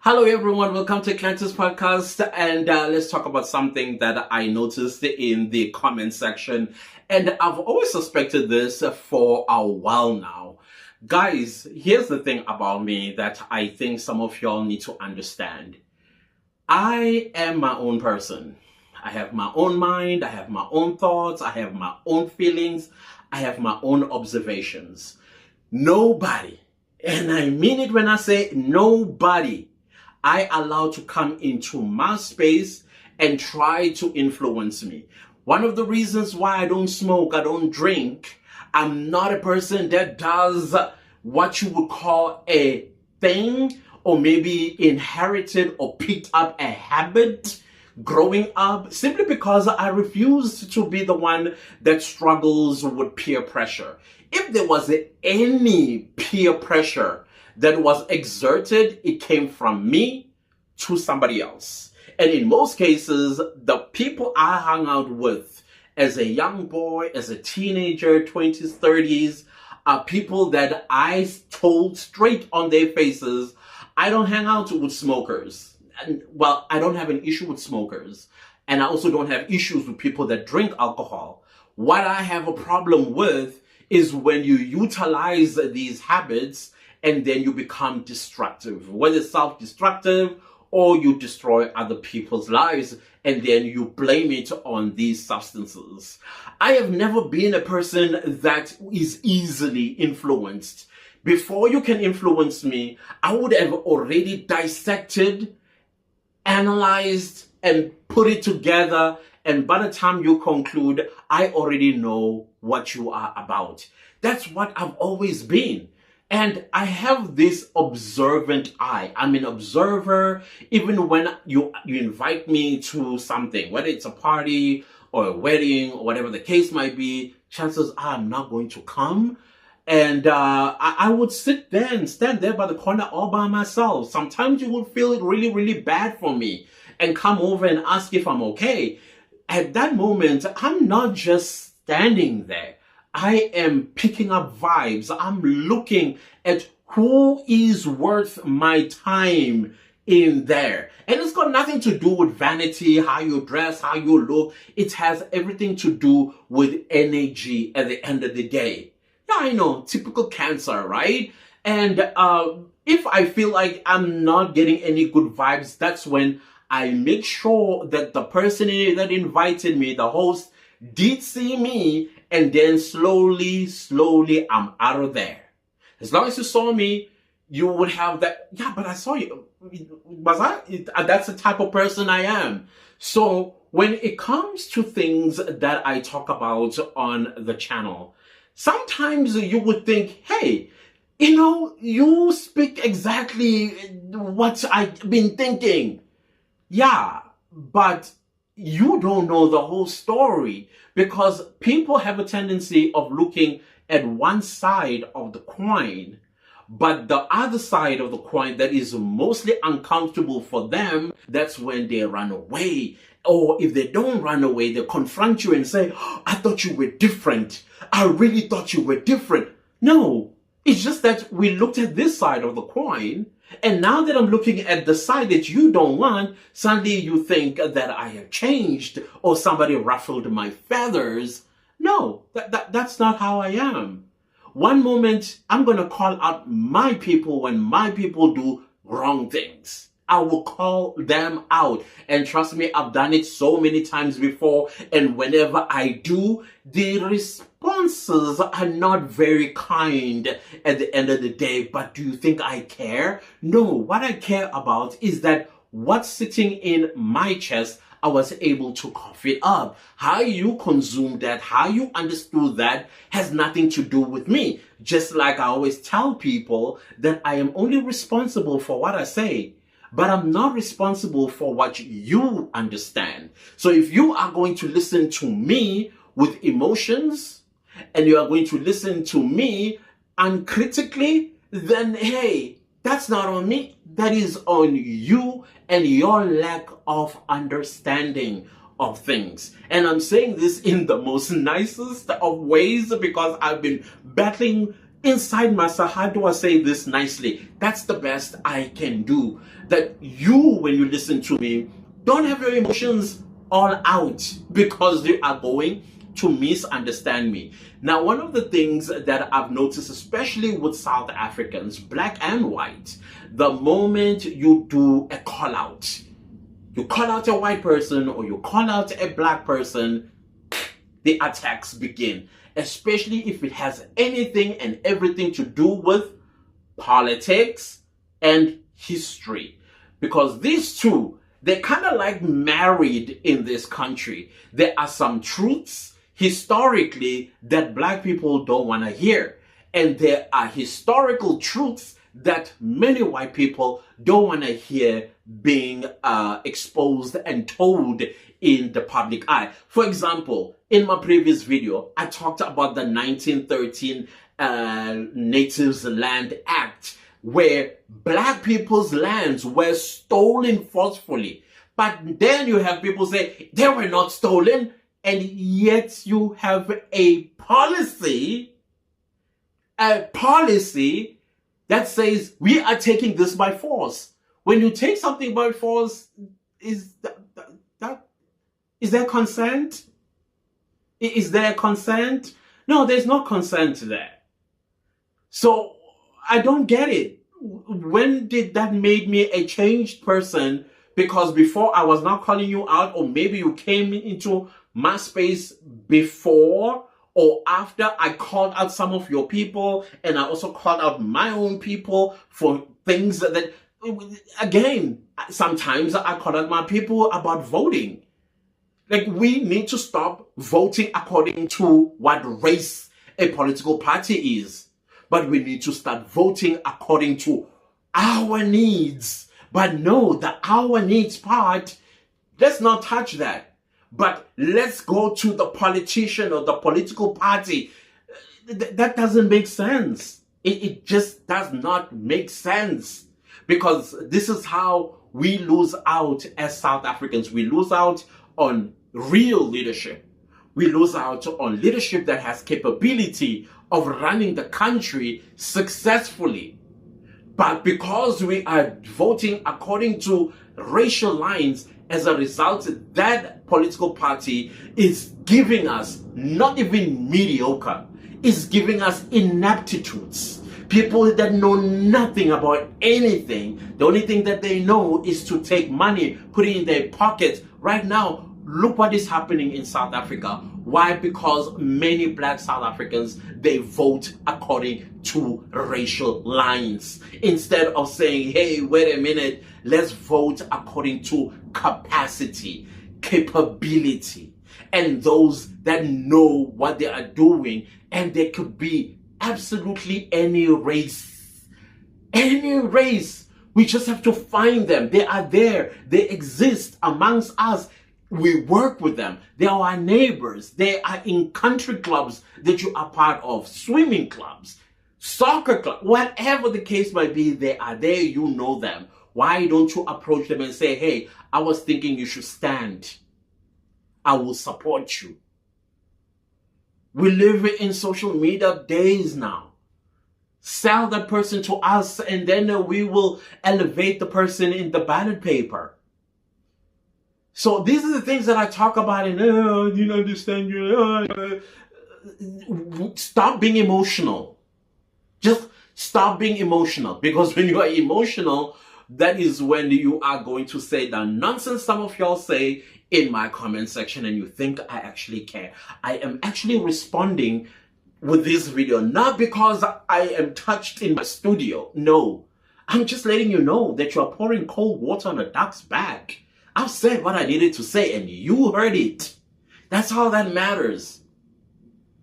Hello everyone, welcome to Clantis podcast, and let's talk about something that I noticed in the comment section, and I've always suspected this for a while now. Guys, here's the thing about me that I think some of y'all need to understand. I am my own person. I have my own mind, I have my own thoughts, I have my own feelings, I have my own observations. Nobody, and I mean it when I say nobody, I allow to come into my space and try to influence me. One of the reasons why I don't smoke, I don't drink, I'm not a person that does what you would call a thing, or maybe inherited or picked up a habit growing up, simply because I refuse to be the one that struggles with peer pressure. If there was any peer pressure that was exerted, it came from me to somebody else. And in most cases, the people I hung out with as a young boy, as a teenager, 20s, 30s, are people that I told straight on their faces, I don't hang out with smokers. And, well, I don't have an issue with smokers. And I also don't have issues with people that drink alcohol. What I have a problem with is when you utilize these habits and then you become destructive, whether self-destructive or you destroy other people's lives and then you blame it on these substances. I have never been a person that is easily influenced. Before you can influence me, I would have already dissected, analyzed, and put it together. And by the time you conclude, I already know what you are about. That's what I've always been. And I have this observant eye. I'm an observer. Even when you invite me to something, whether it's a party or a wedding or whatever the case might be, chances are I'm not going to come. And I would sit there and stand there by the corner all by myself. Sometimes you would feel it really, really bad for me and come over and ask if I'm okay. At that moment, I'm not just standing there. I am picking up vibes. I'm looking at who is worth my time in there. And it's got nothing to do with vanity, how you dress, how you look. It has everything to do with energy at the end of the day. Yeah, I know, typical Cancer, right? And if I feel like I'm not getting any good vibes, that's when I make sure that the person that invited me, the host, did see me, and then slowly, I'm out of there. As long as you saw me, you would have that, yeah, but I saw you. Was I? That's the type of person I am. So when it comes to things that I talk about on the channel, sometimes you would think, hey, you speak exactly what I've been thinking. Yeah, but you don't know the whole story, because people have a tendency of looking at one side of the coin, but the other side of the coin that is mostly uncomfortable for them, that's when they run away. Or if they don't run away, they confront you and say, oh, I thought you were different. I really thought you were different. No, it's just that we looked at this side of the coin, and now that I'm looking at the side that you don't want, suddenly you think that I have changed or somebody ruffled my feathers. No, that's not how I am. One moment, I'm going to call out my people when my people do wrong things. I will call them out. And trust me, I've done it so many times before. And whenever I do, the responses are not very kind at the end of the day. But do you think I care? No, what I care about is that what's sitting in my chest, I was able to cough it up. How you consume that, how you understood that has nothing to do with me. Just like I always tell people that I am only responsible for what I say, but I'm not responsible for what you understand. So if you are going to listen to me with emotions and you are going to listen to me uncritically, then hey, that's not on me. That is on you and your lack of understanding of things. And I'm saying this in the most nicest of ways because I've been battling inside myself, how do I say this nicely? That's the best I can do. That you, when you listen to me, don't have your emotions all out because you are going to misunderstand me. Now, one of the things that I've noticed, especially with South Africans, black and white, the moment you do a call out, you call out a white person or you call out a black person, the attacks begin, especially if it has anything and everything to do with politics and history. Because these two, they're kind of like married in this country. There are some truths historically that black people don't want to hear. And there are historical truths that many white people don't want to hear being exposed and told in the public eye. For example, in my previous video, I talked about the 1913 Natives Land Act, where black people's lands were stolen forcefully. But then you have people say they were not stolen, and yet you have a policy that says we are taking this by force. When you take something by force, is there consent? Is there consent? No, there's no consent there. So I don't get it. When did that make me a changed person? Because before I was not calling you out, or maybe you came into my space before or after I called out some of your people, and I also called out my own people for things that again, sometimes I call out my people about voting. Like, we need to stop voting according to what race a political party is. But we need to start voting according to our needs. But no, the our needs part, let's not touch that. But let's go to the politician or the political party. That doesn't make sense. It just does not make sense. Because this is how we lose out as South Africans. We lose out on real leadership. We lose out on leadership that has capability of running the country successfully. But because we are voting according to racial lines, as a result, that political party is giving us not even mediocre, is giving us ineptitudes. People that know nothing about anything. The only thing that they know is to take money, put it in their pockets. Right now, look what is happening in South Africa. Why? Because many black South Africans, they vote according to racial lines. Instead of saying, hey, wait a minute, let's vote according to capacity, capability, and those that know what they are doing. And there could be absolutely any race. Any race. We just have to find them. They are there. They exist amongst us. We work with them. They are our neighbors. They are in country clubs that you are part of, swimming clubs, soccer clubs, whatever the case might be, they are there. You know them. Why don't you approach them and say, hey, I was thinking you should stand. I will support you. We live in social media days now. Sell that person to us, and then we will elevate the person in the ballot paper. So these are the things that I talk about, and you understand you. Stop being emotional. Just stop being emotional, because when you are emotional, that is when you are going to say the nonsense some of y'all say in my comment section, and you think I actually care. I am actually responding with this video, not because I am touched in my studio. No, I'm just letting you know that you are pouring cold water on a duck's back. I've said what I needed to say, and you heard it. That's all that matters.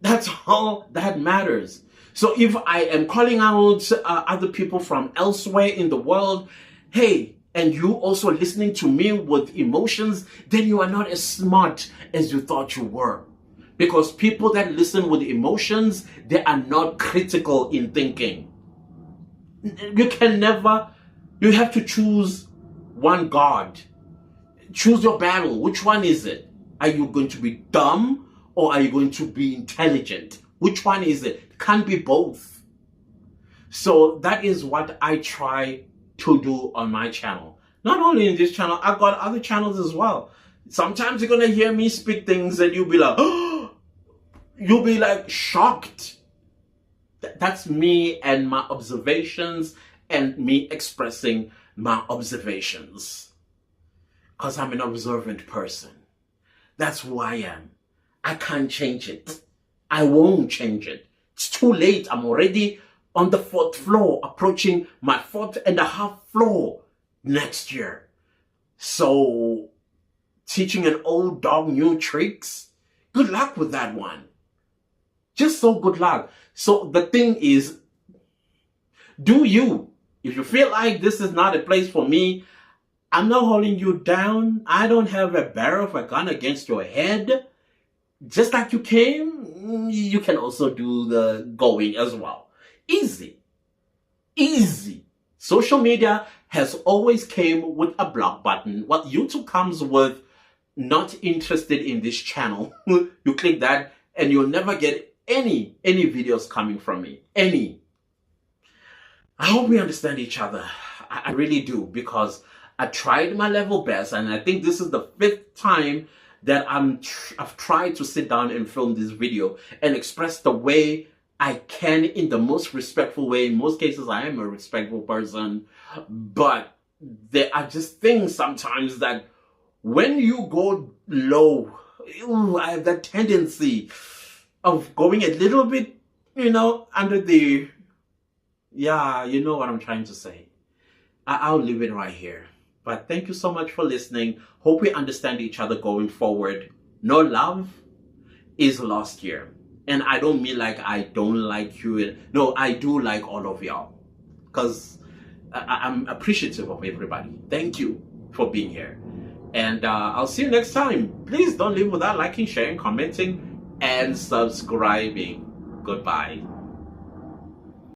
That's all that matters. So if I am calling out other people from elsewhere in the world, hey, and you also listening to me with emotions, then you are not as smart as you thought you were. Because people that listen with emotions, they are not critical in thinking. You can never, you have to choose one God. Choose your battle. Which one is it? Are you going to be dumb, or are you going to be intelligent? Which one is it? Can't be both. So that is what I try to do on my channel. Not only in this channel, I've got other channels as well. Sometimes you're gonna hear me speak things and you'll be like, oh, you'll be like shocked. That's me and my observations and me expressing my observations. Because I'm an observant person. That's who I am. I can't change it. I won't change it. It's too late. I'm already on the 4th floor, approaching my 4.5 floor next year. So, teaching an old dog new tricks? Good luck with that one. Just so good luck. So the thing is, do you. If you feel like this is not a place for me, I'm not holding you down. I don't have a barrel of a gun against your head. Just like you came, you can also do the going as well. Easy. Easy. Social media has always came with a block button. What YouTube comes with, not interested in this channel. You click that and you'll never get any videos coming from me. Any. I hope we understand each other. I really do, because I tried my level best, and I think this is the 5th time that I've tried to sit down and film this video and express the way I can in the most respectful way. In most cases, I am a respectful person, but there are just things sometimes that when you go low, I have that tendency of going a little bit, under the, yeah, you know what I'm trying to say. I'll leave it right here. But thank you so much for listening. Hope we understand each other going forward. No love is lost here. And I don't mean like I don't like you. No, I do like all of y'all. Because I'm appreciative of everybody. Thank you for being here. And I'll see you next time. Please don't leave without liking, sharing, commenting, and subscribing. Goodbye.